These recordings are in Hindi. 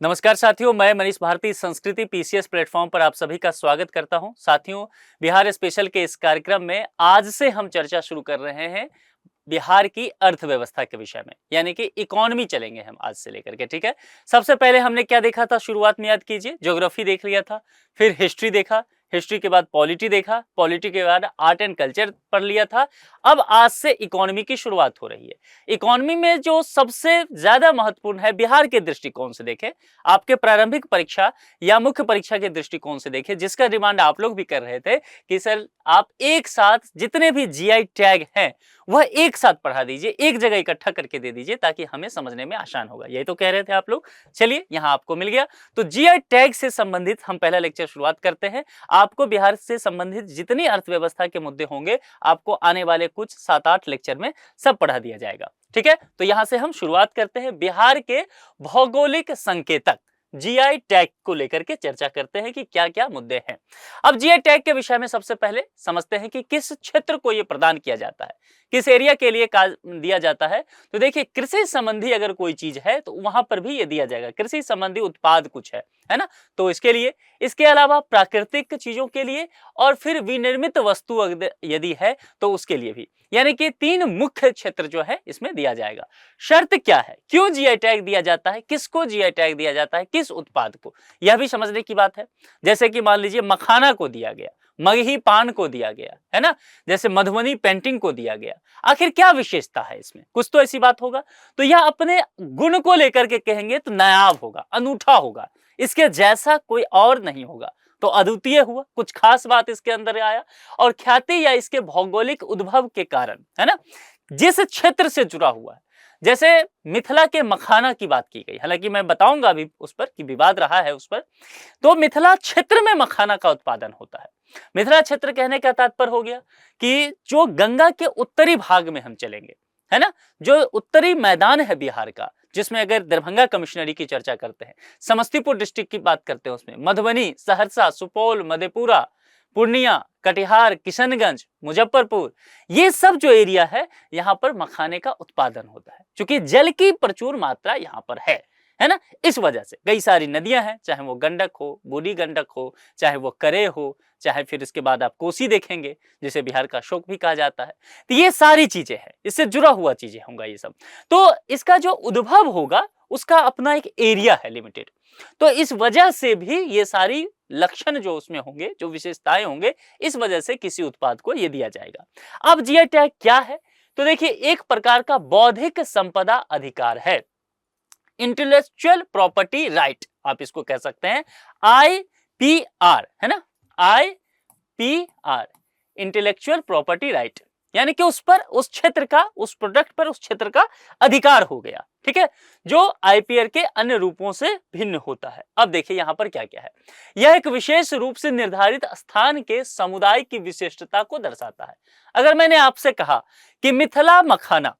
नमस्कार साथियों, मैं मनीष भारती संस्कृति पीसीएस प्लेटफॉर्म पर आप सभी का स्वागत करता हूं। साथियों, बिहार स्पेशल के इस कार्यक्रम में आज से हम चर्चा शुरू कर रहे हैं बिहार की अर्थव्यवस्था के विषय में, यानी कि इकोनॉमी चलेंगे हम आज से लेकर के। ठीक है, सबसे पहले हमने क्या देखा था, शुरुआत में याद कीजिए, ज्योग्राफी देख लिया था, फिर हिस्ट्री देखा, हिस्ट्री के बाद पॉलिटी देखा, पॉलिटी के बाद आर्ट एंड कल्चर पढ़ लिया था। अब आज से इकोनॉमी की शुरुआत हो रही है। इकोनॉमी में जो सबसे ज्यादा महत्वपूर्ण है, बिहार के दृष्टिकोण से देखें, आपके प्रारंभिक परीक्षा या मुख्य परीक्षा के दृष्टिकोण से देखें, जिसका डिमांड आप लोग भी कर रहे थे कि सर आप एक साथ जितने भी जीआई टैग हैं वह एक साथ पढ़ा दीजिए, एक जगह इकट्ठा करके दे दीजिए ताकि हमें समझने में आसान होगा। यही तो कह रहे थे आप लोग। चलिए, यहां आपको मिल गया। तो जीआई टैग से संबंधित हम पहला लेक्चर शुरुआत करते हैं। आपको बिहार से संबंधित जितनी अर्थव्यवस्था के मुद्दे होंगे, आपको आने वाले कुछ 7-8 लेक्चर में सब पढ़ा दिया जाएगा। ठीक है, तो यहां से हम शुरुआत करते हैं। बिहार के भौगोलिक संकेतक जीआई टैग को लेकर के चर्चा करते हैं कि क्या क्या मुद्दे हैं। अब जीआई टैग के विषय में सबसे पहले समझते हैं कि किस क्षेत्र को यह प्रदान किया जाता है, किस एरिया के लिए दिया जाता है। तो देखिए, कृषि संबंधी अगर कोई चीज है तो वहां पर भी ये दिया जाएगा, कृषि संबंधी उत्पाद कुछ है ना, तो इसके लिए। इसके अलावा प्राकृतिक चीजों के लिए, और फिर विनिर्मित वस्तु यदि है तो उसके लिए भी, यानी कि 3 मुख्य क्षेत्र जो है इसमें दिया जाएगा। शर्त क्या है, क्यों जीआई टैग दिया जाता है, किसको जीआई टैग दिया जाता है, किस उत्पाद को, यह भी समझने की बात है। जैसे कि मान लीजिए मखाना को दिया गया, मगही पान को दिया गया, है ना, जैसे मधुबनी पेंटिंग को दिया गया। आखिर क्या विशेषता है इसमें, कुछ तो ऐसी बात होगा। तो यह अपने गुण को लेकर के कहेंगे तो नायाब होगा, अनूठा होगा, इसके जैसा कोई और नहीं होगा, तो अद्वितीय हुआ, कुछ खास बात इसके अंदर आया। और ख्याति या इसके भौगोलिक उद्भव के कारण, है ना, जिस क्षेत्र से जुड़ा हुआ है, जैसे मिथिला के मखाना की बात की गई, हालांकि मैं बताऊंगा अभी उस पर कि विवाद रहा है उस पर। तो मिथिला क्षेत्र में मखाना का उत्पादन होता है। मिथिला क्षेत्र कहने का तात्पर्य हो गया कि जो गंगा के उत्तरी भाग में हम चलेंगे, है ना, जो उत्तरी मैदान है बिहार का, जिसमें अगर दरभंगा कमिश्नरी की चर्चा करते हैं, समस्तीपुर डिस्ट्रिक्ट की बात करते हैं, उसमें मधुबनी, सहरसा, सुपौल, मधेपुरा, पूर्णिया, कटिहार, किशनगंज, मुजफ्फरपुर, ये सब जो एरिया है, यहाँ पर मखाने का उत्पादन होता है। क्योंकि जल की प्रचुर मात्रा यहाँ पर है ना, इस वजह से कई सारी नदियां हैं, चाहे वो गंडक हो, बूढ़ी गंडक हो, चाहे वो करे हो, चाहे फिर इसके बाद आप कोसी देखेंगे, जिसे बिहार का शोक भी कहा जाता है। तो ये सारी चीजें हैं, इससे जुड़ा हुआ चीजें होंगे ये सब। तो इसका जो उद्भव होगा उसका अपना एक एरिया है लिमिटेड। तो इस वजह से भी ये सारी लक्षण जो उसमें होंगे, जो विशेषताएं होंगे, इस वजह से किसी उत्पाद को ये दिया जाएगा। अब जीआई टैग क्या है, तो देखिए, एक प्रकार का बौद्धिक संपदा अधिकार है, इंटेलेक्चुअल प्रॉपर्टी राइट आप इसको कह सकते हैं, IPR, है ना, IPR, इंटेलेक्चुअल प्रॉपर्टी राइट, यानी कि उस पर, उस क्षेत्र का, उस प्रोडक्ट पर, उस क्षेत्र का अधिकार हो गया। ठीक है, जो आईपीआर के अन्य रूपों से भिन्न होता है। अब देखिए यहां पर क्या क्या है। यह एक विशेष रूप से निर्धारित स्थान के समुदाय की विशिष्टता को दर्शाता है। अगर मैंने आपसे कहा कि मिथिला मखाना,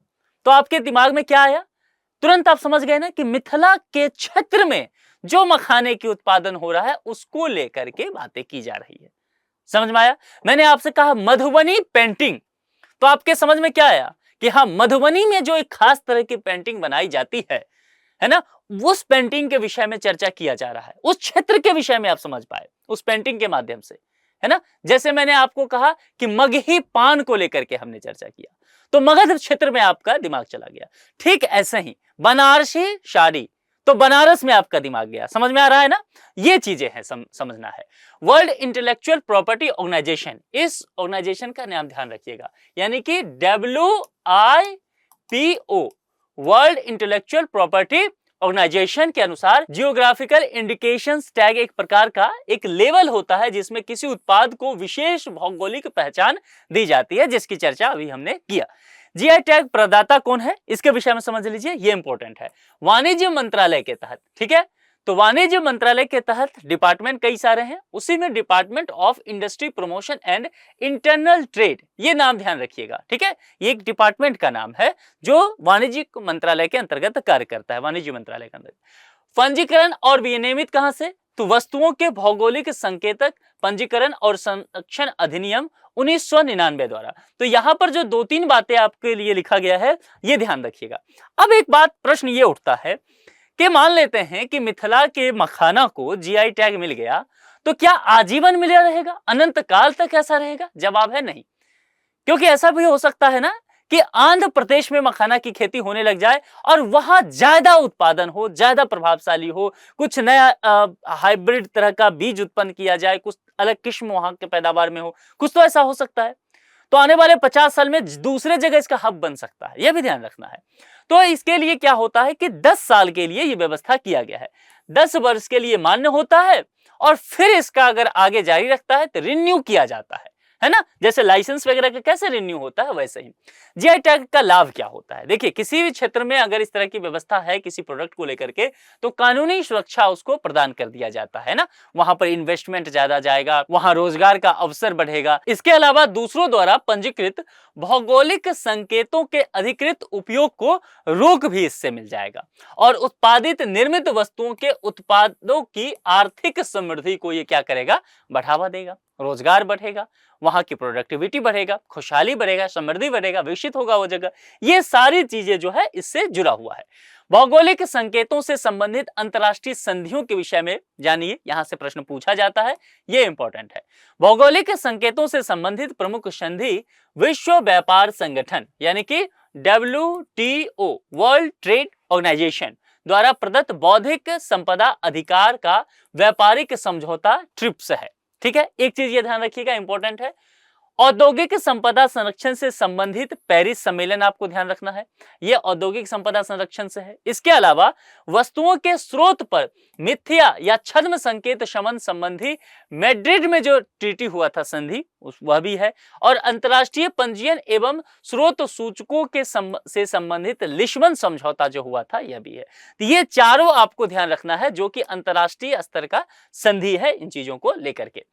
तो आपके दिमाग में क्या आया, तुरंत आप समझ गए ना कि मिथिला के क्षेत्र में जो मखाने की उत्पादन हो रहा है उसको लेकर के बातें की जा रही है। समझ में आया। मैंने आपसे कहा मधुबनी पेंटिंग, तो आपके समझ में क्या आया कि हाँ, मधुबनी में जो एक खास तरह की पेंटिंग बनाई जाती है ना, उस पेंटिंग के विषय में चर्चा किया जा रहा है, उस क्षेत्र के विषय में आप समझ पाए उस पेंटिंग के माध्यम से, है ना। जैसे मैंने आपको कहा कि मगही पान को लेकर के हमने चर्चा किया, तो मगध क्षेत्र में आपका दिमाग चला गया। ठीक ऐसे ही बनारसी साड़ी, तो बनारस में आपका दिमाग गया। समझ में आ रहा है ना, ये चीजें हैं, समझना है। वर्ल्ड इंटेलेक्चुअल प्रॉपर्टी ऑर्गेनाइजेशन, इस ऑर्गेनाइजेशन का नाम ध्यान रखिएगा, यानी कि WIPO, world intellectual property organization के अनुसार जियोग्राफिकल इंडिकेशंस टैग एक प्रकार का एक लेवल होता है जिसमें किसी उत्पाद को विशेष भौगोलिक पहचान दी जाती है, जिसकी चर्चा अभी हमने किया। जीआई टैग प्रदाता कौन है, इसके विषय में समझ लीजिए, ये इंपॉर्टेंट है। वाणिज्य मंत्रालय के तहत, ठीक है, तो वाणिज्य मंत्रालय के तहत डिपार्टमेंट कई सारे हैं, उसी में department of industry promotion and internal trade, ये नाम ध्यान रखिएगा। ठीक है, ये एक डिपार्टमेंट का नाम है जो वाणिज्य मंत्रालय के अंतर्गत कार्य करता है, वाणिज्य मंत्रालय के अंतर्गत। पंजीकरण और विनियमित कहां से, तो वस्तुओं के भौगोलिक संकेतक पंजीकरण और संरक्षण अधिनियम 1999 द्वारा। तो यहां पर जो 2-3 बातें आपके लिए लिखा गया है, ये ध्यान रखिएगा। अब एक बात, प्रश्न ये उठता है कि मान लेते हैं कि मिथिला के मखाना को जीआई टैग मिल गया, तो क्या आजीवन मिला रहेगा, अनंत काल तक ऐसा रहेगा? जवाब है नहीं। क्योंकि ऐसा भी हो सकता है ना कि आंध्र प्रदेश में मखाना की खेती होने लग जाए और वहां ज्यादा उत्पादन हो, ज्यादा प्रभावशाली हो, कुछ नया हाइब्रिड तरह का बीज उत्पन्न किया जाए, कुछ अलग किस्म वहां के पैदावार में हो, कुछ तो ऐसा हो सकता है। तो आने वाले 50 साल में दूसरे जगह इसका हब बन सकता है, यह भी ध्यान रखना है। तो इसके लिए क्या होता है कि 10 साल के लिए यह व्यवस्था किया गया है, 10 वर्ष के लिए मान्य होता है और फिर इसका अगर आगे जारी रखता है तो रिन्यू किया जाता है ना। जैसे लाइसेंस वगैरह का कैसे रिन्यू होता है, वैसे ही जीआई टैग का लाभ क्या होता है। देखिए, किसी भी क्षेत्र में अगर इस तरह की व्यवस्था है किसी प्रोडक्ट को लेकर के, तो कानूनी सुरक्षा उसको प्रदान कर दिया जाता है ना। वहां पर इन्वेस्टमेंट ज्यादा जाएगा, वहां रोजगार का अवसर बढ़ेगा। इसके अलावा दूसरों द्वारा पंजीकृत भौगोलिक संकेतों के अधिकृत उपयोग को रोक भी इससे मिल जाएगा और उत्पादित निर्मित वस्तुओं के उत्पादों की आर्थिक समृद्धि को ये क्या करेगा, बढ़ावा देगा, रोजगार बढ़ेगा, वहां की प्रोडक्टिविटी बढ़ेगा, खुशहाली बढ़ेगा, समृद्धि बढ़ेगा, विकसित होगा वो जगह। ये सारी चीजें जो है इससे जुड़ा हुआ है। भौगोलिक संकेतों से संबंधित अंतर्राष्ट्रीय संधियों के विषय में जानिए, यहां से प्रश्न पूछा जाता है, ये इंपॉर्टेंट है। भौगोलिक संकेतों से संबंधित प्रमुख संधि विश्व व्यापार संगठन यानी कि WTO, वर्ल्ड ट्रेड ऑर्गेनाइजेशन द्वारा प्रदत्त बौद्धिक संपदा अधिकार का व्यापारिक समझौता ट्रिप्स है। ठीक है, एक चीज ये ध्यान रखिएगा, इंपॉर्टेंट है। औद्योगिक संपदा संरक्षण से संबंधित पेरिस सम्मेलन आपको ध्यान रखना है, यह औद्योगिक संपदा संरक्षण से है। इसके अलावा वस्तुओं के स्रोत पर मिथ्या या छद्म संकेत शमन संबंधी मैड्रिड में जो ट्रीटी हुआ था संधि, वह भी है। और अंतर्राष्ट्रीय पंजीयन एवं स्रोत सूचकों के से संबंधित लिस्बन समझौता जो हुआ था, यह भी है। तो ये चारों आपको ध्यान रखना है जो कि अंतर्राष्ट्रीय स्तर का संधि है इन चीजों को लेकर के।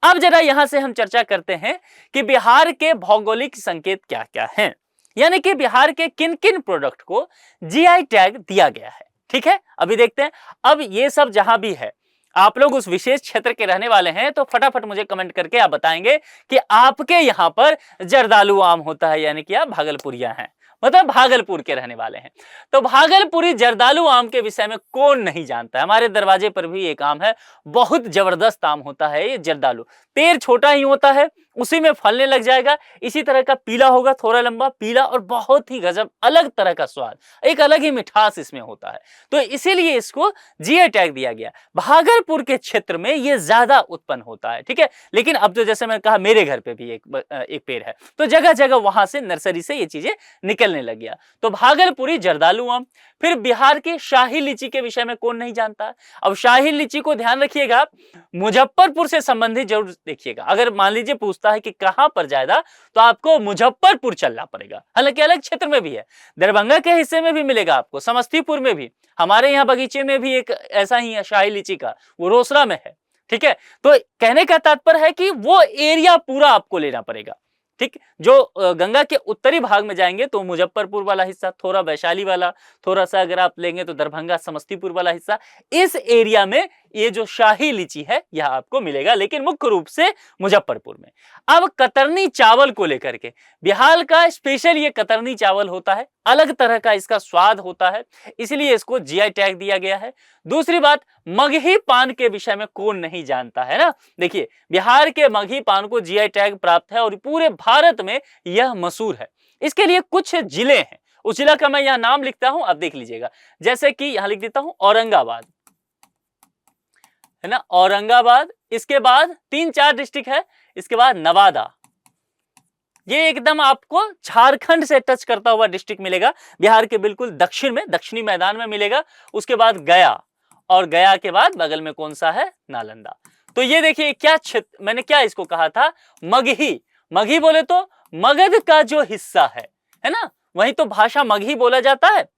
अब जरा यहां से हम चर्चा करते हैं कि बिहार के भौगोलिक संकेत क्या क्या हैं, यानी कि बिहार के किन किन प्रोडक्ट को जीआई टैग दिया गया है। ठीक है, अभी देखते हैं। अब ये सब जहां भी है, आप लोग उस विशेष क्षेत्र के रहने वाले हैं तो फटाफट मुझे कमेंट करके आप बताएंगे कि आपके यहां पर जर्दालू आम होता है, यानी कि आप भागलपुरिया हैं, मतलब भागलपुर के रहने वाले हैं। तो भागलपुरी जर्दालू आम के विषय में कौन नहीं जानता है। हमारे दरवाजे पर भी एक आम है, बहुत जबरदस्त आम होता है ये जर्दालू। पेड़ छोटा ही होता है, उसी में फलने लग जाएगा, इसी तरह का पीला होगा, थोड़ा लंबा पीला, और बहुत ही गजब अलग तरह का स्वाद, एक अलग ही मिठास इसमें होता है। तो इसीलिए इसको जीआई टैग दिया गया। भागलपुर के क्षेत्र में ये ज्यादा उत्पन्न होता है। ठीक है, लेकिन अब तो जैसे मैंने कहा मेरे घर पे भी एक पेड़ है, तो जगह जगह वहां से नर्सरी से ये चीजें निकलने लग गया। तो भागलपुरी जर्दालू आम। फिर बिहार की शाही लीची के विषय में कौन नहीं जानता। अब शाही लीची को ध्यान रखिएगा, मुजफ्फरपुर से संबंधित जरूर देखिएगा। अगर मान लीजिए पूछता है कि कहां पर ज्यादा, तो आपको मुजफ्फरपुर चलना पड़ेगा। हालांकि अलग क्षेत्र में भी है, दरभंगा के हिस्से में भी मिलेगा आपको, समस्तीपुर में भी, हमारे यहाँ बगीचे में भी एक ऐसा ही है शाही लीची का, वो रोसड़ा में है। ठीक है, तो कहने का तात्पर्य है कि वो एरिया पूरा आपको लेना पड़ेगा। ठीक, जो गंगा के उत्तरी भाग में जाएंगे तो मुजफ्फरपुर वाला हिस्सा, थोड़ा वैशाली वाला, थोड़ा सा अगर आप लेंगे तो दरभंगा समस्तीपुर वाला हिस्सा, इस एरिया में ये जो शाही लीची है यह आपको मिलेगा, लेकिन मुख्य रूप से मुजफ्फरपुर में। अब कतरनी चावल को लेकर के, बिहार का स्पेशल ये कतरनी चावल होता है, अलग तरह का इसका स्वाद होता है, इसलिए इसको जीआई टैग दिया गया है। दूसरी बात, मगही पान के विषय में कौन नहीं जानता है ना। देखिए, बिहार के मगही पान को जीआई टैग प्राप्त है और पूरे भारत में यह मशहूर है। इसके लिए कुछ जिले हैं, उस जिला का मैं यहां नाम लिखता हूं, आप देख लीजिएगा। जैसे कि यहां लिख देता हूं औरंगाबाद, है ना, औरंगाबाद। इसके बाद 3-4 डिस्ट्रिक्ट है, इसके बाद नवादा, ये एकदम आपको झारखंड से टच करता हुआ डिस्ट्रिक्ट मिलेगा, बिहार के बिल्कुल दक्षिण में, दक्षिणी मैदान में मिलेगा। उसके बाद गया, और गया के बाद बगल में कौन सा है, नालंदा। तो ये देखिए क्या क्षेत्र, मैंने क्या इसको कहा था, मगही। मगही बोले तो मगध का जो हिस्सा है ना, वही तो भाषा मगही बोला जाता है।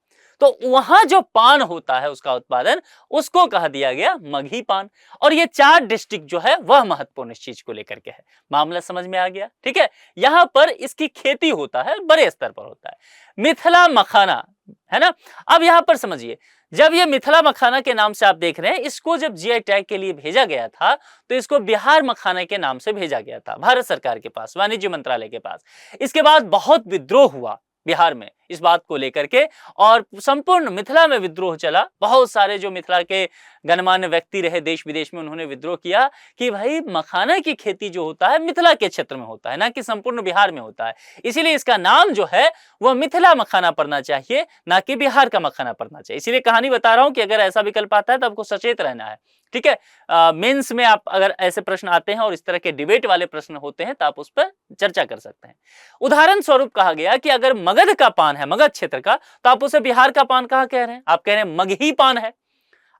तो वहां जो पान होता है उसका उत्पादन, उसको कहा दिया गया मगही पान। और ये 4 डिस्ट्रिक्ट जो है वह महत्वपूर्ण इस चीज को लेकर के है। मामला समझ में आ गया। ठीक है, यहां पर इसकी खेती होता है, बड़े स्तर पर होता है। मिथिला मखाना, है ना। अब यहां पर समझिए, जब ये मिथिला मखाना के नाम से आप देख रहे हैं, इसको जब जीआई टैग के लिए भेजा गया था तो इसको बिहार मखाना के नाम से भेजा गया था भारत सरकार के पास, वाणिज्य मंत्रालय के पास। इसके बाद बहुत विद्रोह हुआ बिहार में, इस बात को लेकर के, और संपूर्ण मिथिला में विद्रोह चला। बहुत सारे जो मिथिला के गणमान्य व्यक्ति रहे देश विदेश में, उन्होंने विद्रोह किया कि भाई मखाना की खेती जो होता है मिथिला के क्षेत्र में होता है, ना कि संपूर्ण बिहार में होता है, इसीलिए इसका नाम जो है वह मिथिला मखाना पड़ना चाहिए, ना कि बिहार का मखाना पड़ना चाहिए। इसीलिए कहानी बता रहा हूं कि अगर ऐसा विकल्प आता है तो आपको सचेत रहना है, ठीक है। मेंस में आप अगर ऐसे प्रश्न आते हैं और इस तरह के डिबेट वाले प्रश्न होते हैं तो आप उस पर चर्चा कर सकते हैं। उदाहरण स्वरूप कहा गया कि अगर मगध का पान है, मगध क्षेत्र का, तो आप उसे बिहार का पान कहां कह रहे हैं? आप कह रहे हैं मगही पान है।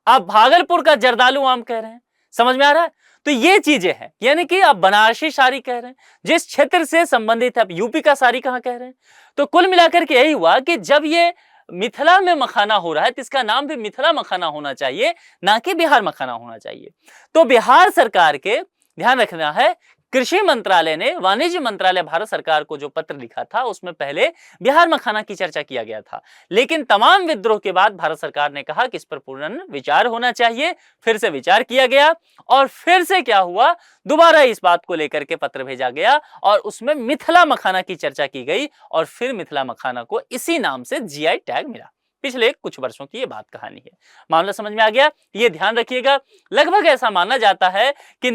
आप भागलपुर का जर्दालू आम कह रहे हैं। समझ में आ रहा है? तो ये चीजें हैं, यानी कि आप बनारसी साड़ी कह रहे हैं, जिस क्षेत्र से संबंधित है। आप यूपी का साड़ी कहां कह रहे हैं? तो कुल मिलाकर के यही हुआ कि जब ये मिथिला में मखाना हो रहा है तो इसका नाम भी मिथिला मखाना होना चाहिए, ना कि बिहार मखाना होना चाहिए। तो बिहार सरकार के ध्यान रखना है, कृषि मंत्रालय ने, वाणिज्य मंत्रालय भारत सरकार को जो पत्र लिखा था उसमें पहले बिहार मखाना की चर्चा किया गया था, लेकिन तमाम विद्रोह के बाद भारत सरकार ने कहा कि इस पर पूर्ण विचार होना चाहिए। फिर से विचार किया गया और फिर से क्या हुआ, दोबारा इस बात को लेकर के पत्र भेजा गया और उसमें मिथिला मखाना की चर्चा की गई और फिर मिथिला मखाना को इसी नाम से जीआई टैग मिला। पिछले कुछ वर्षों की ये बात कहानी है। मामला समझ में आ गया? ये ध्यान रखिएगा। लगभग ऐसा माना जाता है कि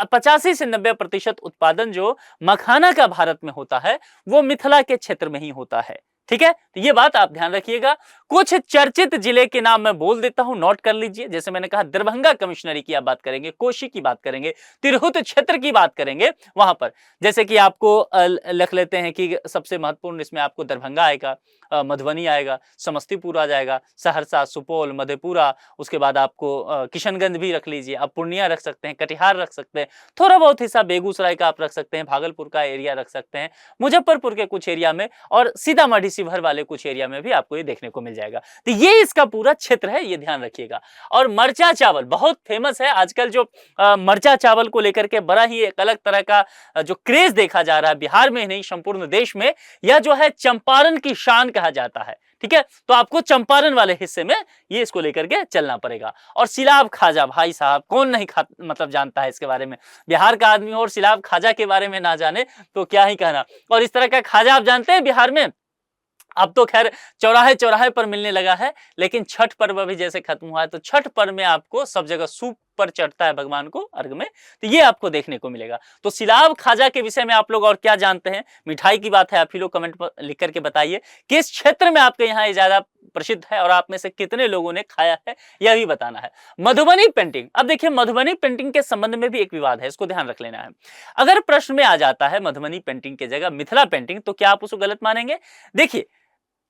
85 से 90% उत्पादन जो मखाना का भारत में होता है वो मिथिला के क्षेत्र में ही होता है, ठीक है। तो ये बात आप ध्यान रखिएगा। कुछ चर्चित जिले के नाम मैं बोल देता हूं, नोट कर लीजिए। जैसे मैंने कहा दरभंगा कमिश्नरी की आप बात करेंगे, कोशी की बात करेंगे, तिरहुत क्षेत्र की बात करेंगे, वहां पर जैसे कि आपको लिख लेते हैं कि सबसे महत्वपूर्ण इसमें आपको दरभंगा आएगा, मधुबनी आएगा, समस्तीपुर आ जाएगा, सहरसा, सुपौल, मधेपुरा, उसके बाद आपको किशनगंज भी रख लीजिए, आप पूर्णिया रख सकते हैं, कटिहार रख सकते हैं, थोड़ा बहुत हिस्सा बेगूसराय का आप रख सकते हैं, भागलपुर का एरिया रख सकते हैं, मुजफ्फरपुर के कुछ एरिया में और सीतामढ़ी शिवहर वाले कुछ एरिया में भी आपको ये देखने को मिल जाएगा। तो ये इसका पूरा क्षेत्र है, ये ध्यान रखिएगा। और मरचा चावल बहुत फेमस है आजकल, जो मरचा चावल को लेकर के बड़ा ही एक अलग तरह का जो क्रेज देखा जा रहा है, बिहार में ही नहीं संपूर्ण देश में, यह जो है चंपारण की शान कहा जाता है, ठीक है। तो आपको चंपारण वाले हिस्से में ये इसको लेकर के चलना पड़ेगा। और सिलाब खाजा, भाई साहब कौन नहीं मतलब जानता है इसके बारे में। बिहार का आदमी हो और सिलाब खाजा के बारे में ना जाने तो क्या ही कहना। और इस तरह का खाजा आप जानते हैं बिहार में अब तो खैर चौराहे चौराहे पर मिलने लगा है, लेकिन छठ पर्व अभी जैसे खत्म हुआ है तो छठ पर्व में आपको सब जगह सूप पर चढ़ता है भगवान को अर्घ में, तो ये आपको देखने को मिलेगा। तो सिलाब खाजा के विषय में आप लोग और क्या जानते हैं? मिठाई की बात है, आप ही लोग कमेंट पर लिख करके बताइए किस क्षेत्र में आपके यहाँ ये ज्यादा प्रसिद्ध है और आप में से कितने लोगों ने खाया है, यह भी बताना है। मधुबनी पेंटिंग, अब देखिए मधुबनी पेंटिंग के संबंध में भी एक विवाद है, इसको ध्यान रख लेना है। अगर प्रश्न में आ जाता है मधुबनी पेंटिंग की जगह मिथिला पेंटिंग, तो क्या आप उसको गलत मानेंगे? देखिए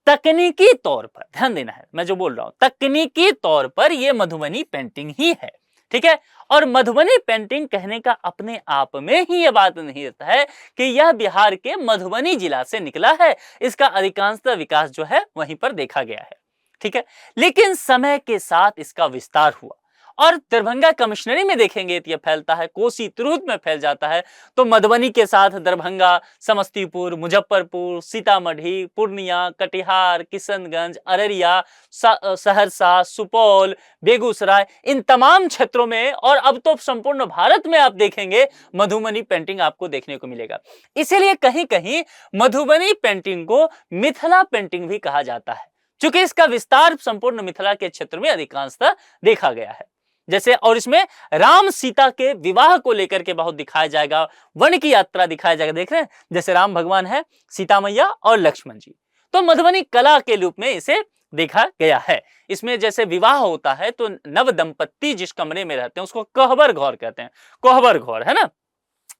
तकनीकी तौर पर ध्यान देना है, मैं जो बोल रहा हूं तकनीकी तौर पर यह मधुबनी पेंटिंग ही है, ठीक है। और मधुबनी पेंटिंग कहने का अपने आप में ही यह बात नहीं रहता है कि यह बिहार के मधुबनी जिला से निकला है, इसका अधिकांशतः विकास जो है वहीं पर देखा गया है, ठीक है। लेकिन समय के साथ इसका विस्तार हुआ और दरभंगा कमिश्नरी में देखेंगे तो यह फैलता है, कोसी तिरहुत में फैल जाता है, तो मधुबनी के साथ दरभंगा, समस्तीपुर, मुजफ्फरपुर, सीतामढ़ी, पूर्णिया, कटिहार, किशनगंज, अररिया, सहरसा, सुपौल, बेगूसराय, इन तमाम क्षेत्रों में और अब तो संपूर्ण भारत में आप देखेंगे मधुबनी पेंटिंग आपको देखने को मिलेगा। इसीलिए कहीं कहीं मधुबनी पेंटिंग को मिथिला पेंटिंग भी कहा जाता है, क्योंकि इसका विस्तार संपूर्ण मिथिला के क्षेत्र में अधिकांशतः देखा गया है। जैसे और इसमें राम सीता के विवाह को लेकर के बहुत दिखाया जाएगा, वन की यात्रा दिखाया जाएगा। देख रहे हैं जैसे राम भगवान है, सीता मैया और लक्ष्मण जी, तो मधुबनी कला के रूप में इसे देखा गया है। इसमें जैसे विवाह होता है तो नव दंपत्ति जिस कमरे में रहते हैं उसको कोहबर घर कहते हैं, कोहबर घर है ना,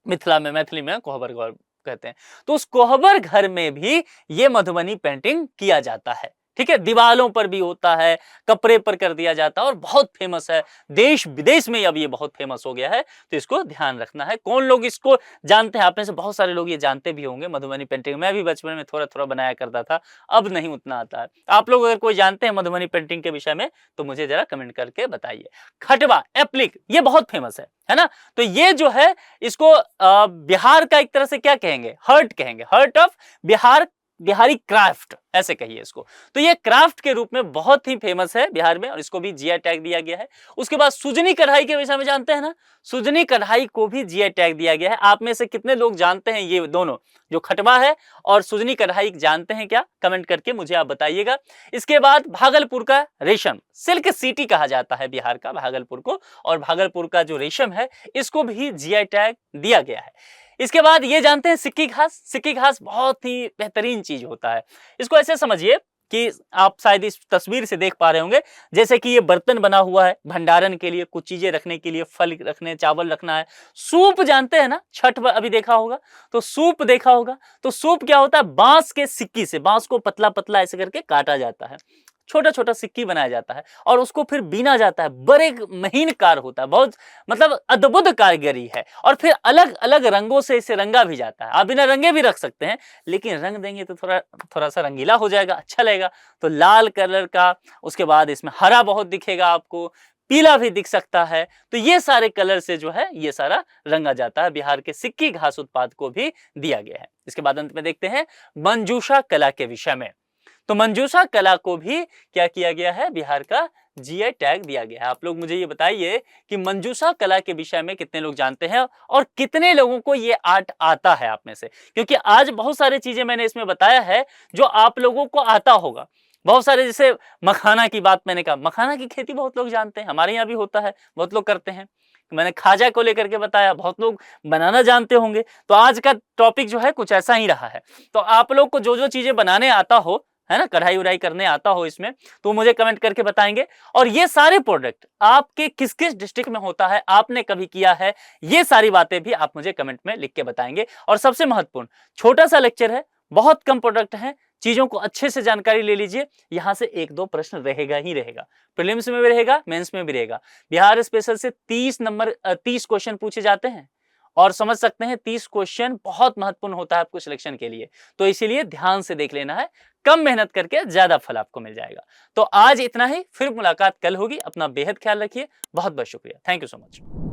मिथिला में, मैथिली में कोहबर घर कहते हैं। तो उस कोहबर घर में भी ये मधुबनी पेंटिंग किया जाता है, ठीक है। दीवालों पर भी होता है, कपड़े पर कर दिया जाता है और बहुत फेमस है, देश विदेश में अब ये बहुत फेमस हो गया है, तो इसको ध्यान रखना है। कौन लोग इसको जानते हैं? आप में से बहुत सारे लोग ये जानते भी होंगे मधुबनी पेंटिंग। मैं भी बचपन में थोड़ा थोड़ा बनाया करता था, अब नहीं उतना आता है। आप लोग अगर कोई जानते हैं मधुबनी पेंटिंग के विषय में तो मुझे जरा कमेंट करके बताइए। खटवा, एप्लिक, ये बहुत फेमस है ना। तो ये जो है इसको बिहार का एक तरह से क्या कहेंगे, हर्ट कहेंगे, hurt of Bihar Bihari craft ऐसे कहिए इसको। तो ये क्राफ्ट के रूप में बहुत ही फेमस है बिहार में और इसको भी जीआई टैग दिया गया है। उसके बाद सुजनी कढ़ाई के विषय में जानते हैं ना, सुजनी कढ़ाई को भी जीआई टैग दिया गया है। आप में से कितने लोग जानते हैं ये दोनों, जो खटवा है और सुजनी कढ़ाई, जानते हैं क्या? कमेंट करके मुझे आप बताइएगा। इसके बाद भागलपुर का रेशम, सिल्क सिटी कहा जाता है बिहार का भागलपुर को, और भागलपुर का जो रेशम है इसको भी जीआई टैग दिया गया है। इसके बाद ये जानते हैं सिक्की घास, सिक्की घास बहुत ही बेहतरीन चीज होता है। इसको ऐसे समझिए कि आप शायद इस तस्वीर से देख पा रहे होंगे, जैसे कि ये बर्तन बना हुआ है भंडारण के लिए, कुछ चीजें रखने के लिए, फल रखने, चावल रखना है। सूप जानते हैं ना, छठ अभी देखा होगा तो सूप देखा होगा। तो सूप क्या होता है? बांस के सिक्की से, बांस को पतला पतला ऐसे करके काटा जाता है, छोटा छोटा सिक्की बनाया जाता है और उसको फिर बीना जाता है। बड़े महीन कार होता है, बहुत मतलब अद्भुत कारीगरी है। और फिर अलग अलग रंगों से इसे रंगा भी जाता है। आप बिना रंगे भी रख सकते हैं, लेकिन रंग देंगे तो थोड़ा सा रंगीला हो जाएगा, अच्छा लगेगा। तो लाल कलर का, उसके बाद इसमें हरा बहुत दिखेगा आपको, पीला भी दिख सकता है। तो ये सारे कलर से जो है ये सारा रंगा जाता है। बिहार के सिक्की घास उत्पाद को भी दिया गया है। इसके बाद अंत में देखते हैं मंजूषा कला के विषय में। तो मंजूषा कला को भी क्या किया गया है? बिहार का जीआई टैग दिया गया है। आप लोग मुझे ये बताइए कि मंजूषा कला के विषय में कितने लोग जानते हैं और कितने लोगों को ये आर्ट आता है आप में से? क्योंकि आज बहुत सारी चीजें मैंने इसमें बताया है जो आप लोगों को आता होगा। बहुत सारे, जैसे मखाना की बात मैंने कहा, मखाना की खेती बहुत लोग जानते हैं, हमारे यहाँ भी होता है, बहुत लोग करते हैं। मैंने खाजा को लेकर के बताया, बहुत लोग बनाना जानते होंगे। तो आज का टॉपिक जो है कुछ ऐसा ही रहा है। तो आप लोग को जो जो चीजें बनाने आता हो, है ना, कढ़ाई उढ़ाई करने आता हो इसमें, तो मुझे कमेंट करके बताएंगे। और ये सारे प्रोडक्ट आपके किस किस डिस्ट्रिक्ट में होता है, आपने कभी किया है, ये सारी बातें भी आप मुझे कमेंट में लिख के बताएंगे। और सबसे महत्वपूर्ण, छोटा सा लेक्चर है, बहुत कम प्रोडक्ट है, चीजों को अच्छे से जानकारी ले लीजिए। यहां से एक दो प्रश्न रहेगा ही रहेगा, प्रीलिम्स में भी रहेगा, मेंस में भी रहेगा। बिहार स्पेशल से 30 क्वेश्चन पूछे जाते हैं और समझ सकते हैं 30 क्वेश्चन बहुत महत्वपूर्ण होता है आपको सिलेक्शन के लिए। तो इसीलिए ध्यान से देख लेना है, कम मेहनत करके ज्यादा फल आपको मिल जाएगा। तो आज इतना ही, फिर मुलाकात कल होगी। अपना बेहद ख्याल रखिए। बहुत बहुत शुक्रिया। Thank you so much.